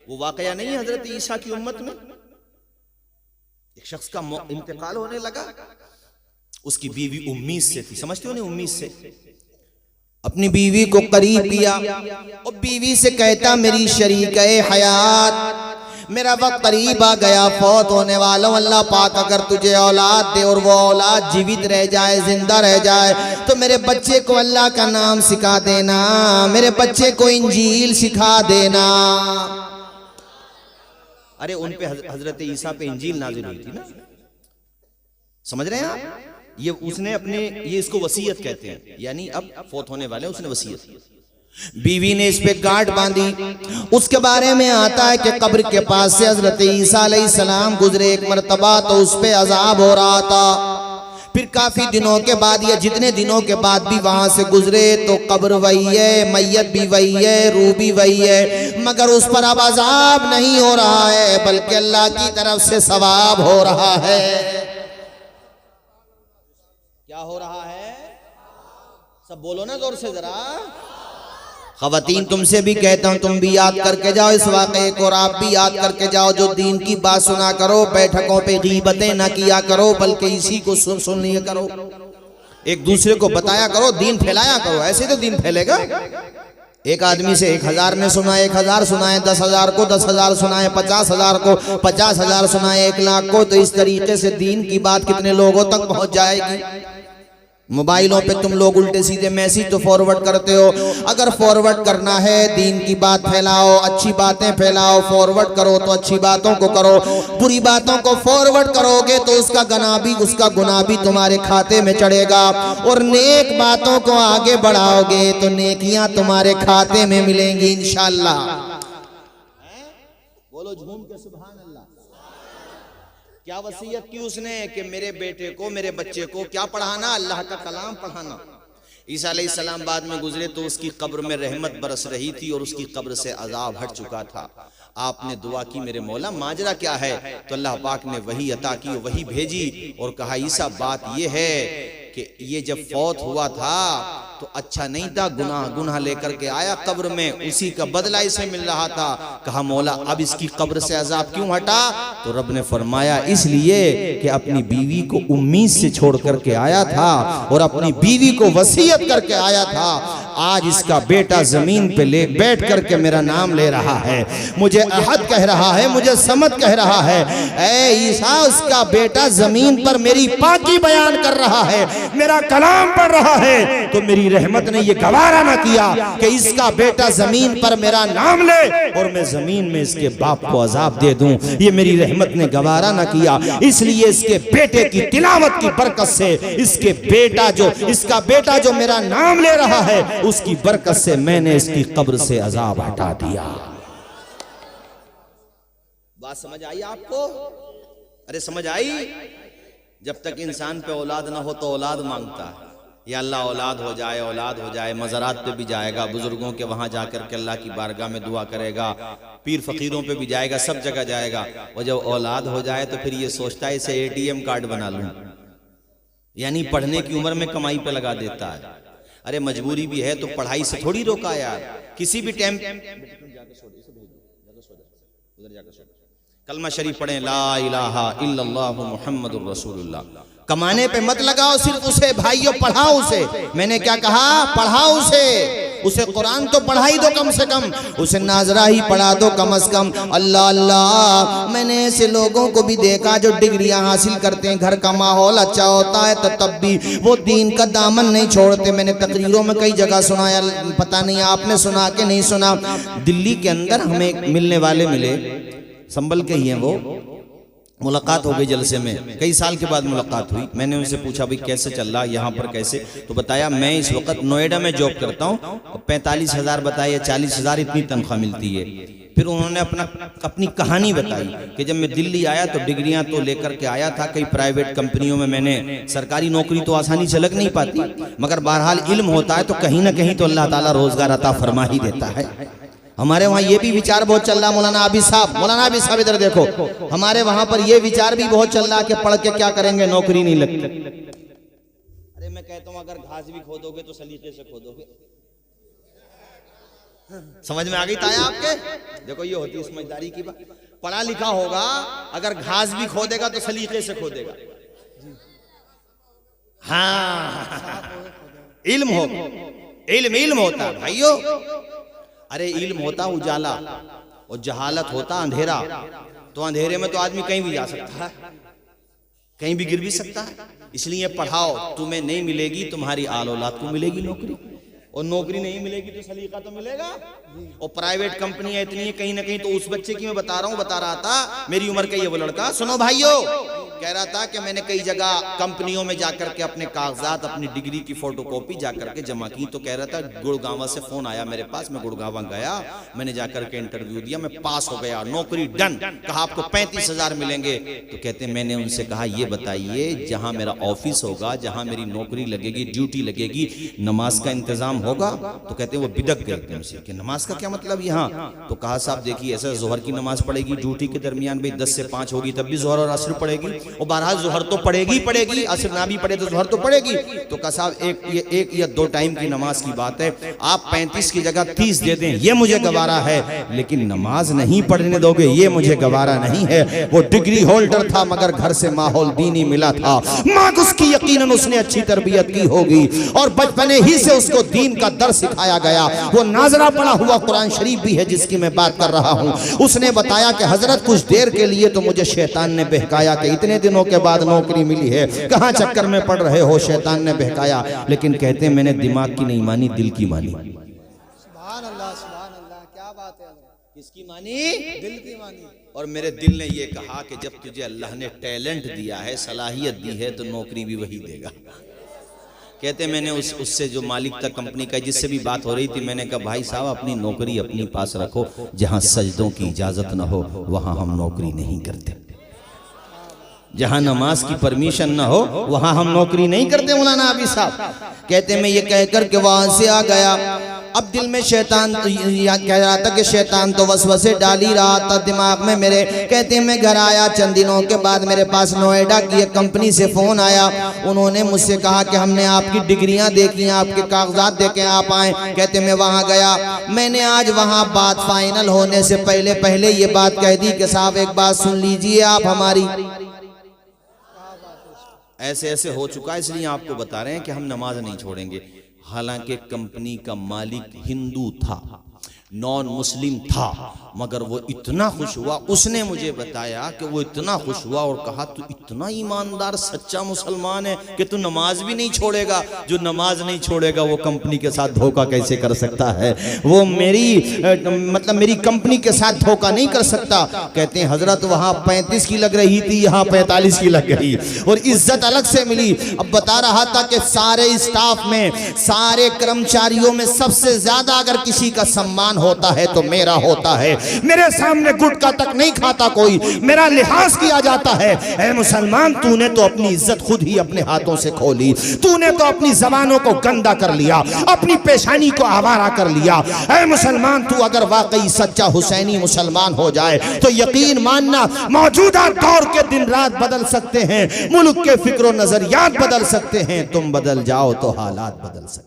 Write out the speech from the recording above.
वो वाकया नहीं है हजरत ईसा की उम्मत में, एक शख्स का इंतकाल होने लगा, उसकी बीवी उम्मीद से थी, समझते हो नहीं, उम्मीद से अपनी बीवी को करीब किया और बीवी से कहता मेरी शरीक हयात, मेरा वक्त करीब आ गया, फौत होने वाला, अल्लाह पाक अगर तुझे औलाद दे और वो औलाद जीवित रह जाए, जिंदा रह जाए, तो मेरे बच्चे को अल्लाह का नाम सिखा देना, मेरे बच्चे को इंजील सिखा देना। अरे उन पे हजरत ईसा पे इंजील नाजिल हुई थी ना, समझ रहे हैं आप? ये उसने अपने, ये इसको वसीयत कहते हैं, यानी अब फौत होने वाले उसने वसीयत की। बीवी ने इस पे गांठ बांधी। उसके बारे में आता है कि कब्र के पास से हजरत ईसा अलैहिस्सलाम गुजरे एक मर्तबा, तो उस पे अजाब हो रहा था। फिर काफी दिनों के बाद या जितने दिनों के बाद भी वहां से गुजरे तो कब्र वही है, मैयत भी वही है, रूह भी वही है, मगर उस पर अब अजाब नहीं हो रहा है, बल्कि अल्लाह की तरफ से सवाब हो रहा है। क्या हो रहा है? सब बोलो ना जोर से जरा। ख़वातीन तुमसे भी कहता हूँ, तुम भी याद करके जाओ इस वाक़े को, और आप भी याद करके जाओ, जो दीन की बात सुना करो, बैठकों पे गीबतें ना किया करो, बल्कि इसी को सुन लिया करो, एक दूसरे को बताया करो, दीन फैलाया करो, ऐसे तो दीन फैलेगा। एक आदमी से 1000 ने सुना, 1000 सुनाए, 10,000 को 10,000 सुनाए, 50,000 को 50,000 सुनाए, 1,00,000 को, तो इस तरीके से दीन की बात कितने लोगों तक पहुंच जाएगी। मोबाइलों पे तुम लोग उल्टे सीधे मैसेज तो फॉरवर्ड करते हो, अगर फॉरवर्ड करना है दीन की बात फैलाओ, अच्छी बातें फैलाओ, फॉरवर्ड करो तो अच्छी बातों को करो, बुरी बातों को फॉरवर्ड करोगे तो उसका गुनाह भी तुम्हारे खाते में चढ़ेगा, और नेक बातों को आगे बढ़ाओगे तो नेकियां तुम्हारे खाते में मिलेंगी इंशाअल्लाह। बोलो झूम के सुभान अल्लाह। क्या वसीयत की उसने कि मेरे बेटे को, मेरे बच्चे को क्या पढ़ाना? अल्लाह का कलाम पढ़ाना। ईसा अलैहिस्सलाम बाद में गुजरे तो उसकी कब्र में रहमत बरस रही थी और उसकी कब्र से अजाब हट चुका था। आपने दुआ की मेरे मौला माजरा क्या है, तो अल्लाह पाक ने वही अता की, वही भेजी और कहा ईसा बात ये है कि ये जब फौत हुआ था तो अच्छा नहीं था, गुनाह लेकर के आया कब्र में, उसी का बदला इसे मिल रहा था। कहा मौला अब इसकी कब्र से अजाब क्यों हटा? तो रब ने फरमाया इसलिए कि अपनी बीवी को उम्मीद से छोड़ करके आया था और अपनी बीवी को वसीयत करके आया था। आज इसका बेटा जमीन पे ले बैठ करके मेरा नाम ले रहा है, मुझे अहद कह रहा है, मुझे समद कह रहा है। ऐ ईसा, उसका बेटा जमीन पर मेरी पाकी बयान कर रहा है, मेरा कलाम पढ़ रहा है, तो मेरी रहमत ने ये गवारा ना किया कि इसका बेटा जमीन पर मेरा नाम ले और मैं जमीन में इसके बाप को अजाब दे दूं। ये मेरी रहमत ने गवारा ना किया, इसलिए इसके बेटे की तिलावत की बरकत से इसका बेटा जो मेरा नाम ले रहा है, उसकी बरकत से मैंने इसकी कब्र से अजाब हटा दिया। बात समझ आई आपको? अरे समझ आई? जब तक इंसान पे औलाद ना हो तो औलाद मांगता है, या अल्लाह औलाद हो जाए, औलाद हो जाए। मज़ारात पे भी जाएगा, बुजुर्गों के वहां जाकर के अल्लाह की बारगाह में दुआ करेगा, पीर फकीरों पे भी जाएगा, सब जगह जाएगा। और जब औलाद हो जाए तो फिर ये सोचता है इसे ATM कार्ड बना लूं, यानी पढ़ने की उम्र में कमाई पे लगा देता है। अरे मजबूरी भी है तो पढ़ाई से थोड़ी रोका यार, किसी भी टाइम कलमा शरीफ पढ़ें, ला इलाहा इल्लल्लाह मुहम्मदुर रसूलुल्लाह। कमाने पे मत लगाओ सिर्फ उसे, भाइयों पढ़ाओ उसे। मैंने क्या कहा? पढ़ाओ उसे कुरान तो पढ़ाई दो कम से कम, उसे नाजरा ही पढ़ा दो कम से कम। अल्लाह अल्लाह, मैंने ऐसे लोगों को भी देखा जो डिग्रियां हासिल करते हैं, घर का माहौल अच्छा होता है तो तब भी वो दीन का दामन नहीं छोड़ते। मैंने तकरीरों में कई जगह सुनाया, पता नहीं आपने सुना कि नहीं सुना। दिल्ली के अंदर हमें मिलने वाले मिले, संभल के ही हैं वो, मुलाकात हो गई जलसे में, कई साल के बाद मुलाकात हुई। मैंने उनसे पूछा भाई कैसे चल रहा यहाँ पर, कैसे? तो बताया मैं इस वक्त नोएडा में जॉब करता हूँ, 45,000 बताया, 40,000 इतनी तनख्वाह मिलती है। फिर उन्होंने अपनी कहानी बताई कि जब मैं दिल्ली आया तो डिग्रियां तो लेकर के आया था, कई प्राइवेट कंपनियों में मैंने, सरकारी नौकरी तो आसानी से लग नहीं पाती, मगर बहरहाल इल्म होता है तो कहीं ना कहीं तो अल्लाह ताला रोजगार अता फरमा ही देता है। हमारे वहाँ ये भी विचार बहुत चल रहा, मौलाना आबिद साहब इधर देखो, हमारे वहाँ पर ये विचार भी बहुत चल रहा कि पढ़ के क्या करेंगे, नौकरी नहीं लगती। अरे मैं कहता हूँ अगर घास भी खोदोगे तो सलीके से खोदोगे, समझ में आ गई ताया आपके? देखो ये होती है समझदारी की बात। पढ़ा लिखा होगा, अगर घास भी खोदेगा तो सलीके से खोदेगा। हाँ, इल्म हो, इल्म होता है भाइयों। अरे इल्म होता उजाला और जहालत होता अंधेरा। तो अंधेरे में तो आदमी कहीं भी जा सकता है, कहीं भी गिर भी सकता है। इसलिए पढ़ाओ, तुम्हें नहीं मिलेगी, तुम्हारी आल औलाद को मिलेगी नौकरी, और नौकरी नहीं मिलेगी तो सलीका तो मिलेगा। और प्राइवेट कंपनियां इतनी है, कहीं ना कहीं तो उस बच्चे की मैं बता रहा था, मेरी उम्र का ये वो लड़का, सुनो भाइयों, कह रहा था कि मैंने कई जगह कंपनियों में जाकर के अपने कागजात, अपनी डिग्री की फोटोकॉपी जाकर के जमा की। तो कह रहा था गुड़गांव से फोन आया मेरे पास, मैं गुड़गांव गया, मैंने जाकर के इंटरव्यू दिया, मैं पास हो गया, नौकरी डन। कहा आपको 35,000 मिलेंगे। तो कहते मैंने उनसे कहा ये बताइए, जहां मेरा ऑफिस होगा, जहां मेरी नौकरी लगेगी, ड्यूटी लगेगी, नमाज का इंतजाम होगा? तो कहते वो बिदक गए एकदम से कि नमाज का क्या मतलब यहाँ? तो कहा साहब देखिए, ऐसा जोहर की नमाज पड़ेगी ड्यूटी के दरमियान, भाई 10 से 5 होगी, तब भी जोहर और असर पड़ेगी, और बहरहाल जोहर तो पड़ेगी, असर ना भी पड़े तो जोहर तो पड़ेगी। तो कहा साहब एक या 2 टाइम की नमाज की बात है, आप 35 की जगह 30 दे दें, ये मुझे गवारा है, लेकिन नमाज नहीं पढ़ने दोगे, ये मुझे गवारा नहीं है। वो डिग्री होल्डर था, मगर घर से माहौल दीनी मिला था, माँ उसकी यकीनन उसने अच्छी तरबियत की होगी, और बचपने ही से उसको दीन का दर सिखाया गया। वो नाजरा पढ़ा हुआ कुरान शरीफ भी है जिसकी मैं बात कर रहा हूँ। उसने बताया कि हजरत कुछ देर के लिए तो मुझे शैतान ने बहकाया कि इतने दिनों के बाद नौकरी मिली है, कहाँ चक्कर में पड़ रहे हो, शैतान ने बहकाया। लेकिन कहते मैंने दिमाग की नहीं मानी, दिल की मानी। सुभान अल्लाह, क्या बात है। किसकी मानी? दिल की मानी। और मेरे दिल ने ये कहा कि जब तुझे अल्लाह ने टैलेंट दिया है, सलाहियत दी है, तो नौकरी भी वही देगा। कहते मैंने उससे जो मालिक था कंपनी का, जिससे भी बात हो रही थी, मैंने कहा भाई साहब अपनी नौकरी अपनी पास रखो, जहां सजदों की इजाजत न हो वहां हम नौकरी नहीं करते, जहां नमाज की परमिशन न हो वहां हम नौकरी नहीं करते। मौलाना अभी साहब कहते मैं ये कहकर के वहां से आ गया। अब दिल में शैतान कह रहा था कि शैतान तो वसवसे डाल ही रहा था दिमाग में मेरे। कहते मैं घर आया, चंद दिनों के बाद मेरे पास नोएडा की एक कंपनी से फोन आया। उन्होंने मुझसे कहा कि हमने आपकी डिग्रियां देखी हैं, आपके कागजात देखे, आप आए। कहते मैं वहां गया, मैंने आज वहां बात फाइनल होने से पहले ये बात कह दी कि साहब एक बात सुन लीजिए आप हमारी। ऐसे ऐसे हो चुका है, इसलिए आपको बता रहे हैं कि हम नमाज नहीं छोड़ेंगे। हालांकि कंपनी का मालिक हिंदू था, नॉन मुस्लिम था, मगर वो इतना खुश हुआ, उसने मुझे बताया कि वो इतना खुश हुआ और कहा तू इतना ईमानदार सच्चा मुसलमान है कि तू नमाज भी नहीं छोड़ेगा। जो नमाज नहीं छोड़ेगा वो कंपनी के साथ धोखा कैसे कर सकता है? वो मेरी कंपनी के साथ धोखा नहीं कर सकता। कहते हैं हजरत वहां 35 की लग रही थी, यहाँ 45 की लग गई और इज्जत अलग से मिली। अब बता रहा था कि सारे स्टाफ में, सारे कर्मचारियों में सबसे ज्यादा अगर किसी का सम्मान होता है तो मेरा होता है। मेरे सामने गुटखा तक नहीं खाता कोई, मेरा लिहाज किया जाता है। ऐ मुसलमान, तूने तो अपनी इज्जत खुद ही अपने हाथों से खोली, तूने तो अपनी जबानों को गंदा कर लिया, अपनी पेशानी को आवारा कर लिया। ऐ मुसलमान, तू अगर वाकई सच्चा हुसैनी मुसलमान हो जाए तो यकीन मानना मौजूदा दौर के दिन रात बदल सकते हैं, मुल्क के फिक्र नजरियात बदल सकते हैं। तुम बदल जाओ तो हालात बदल सकते हैं।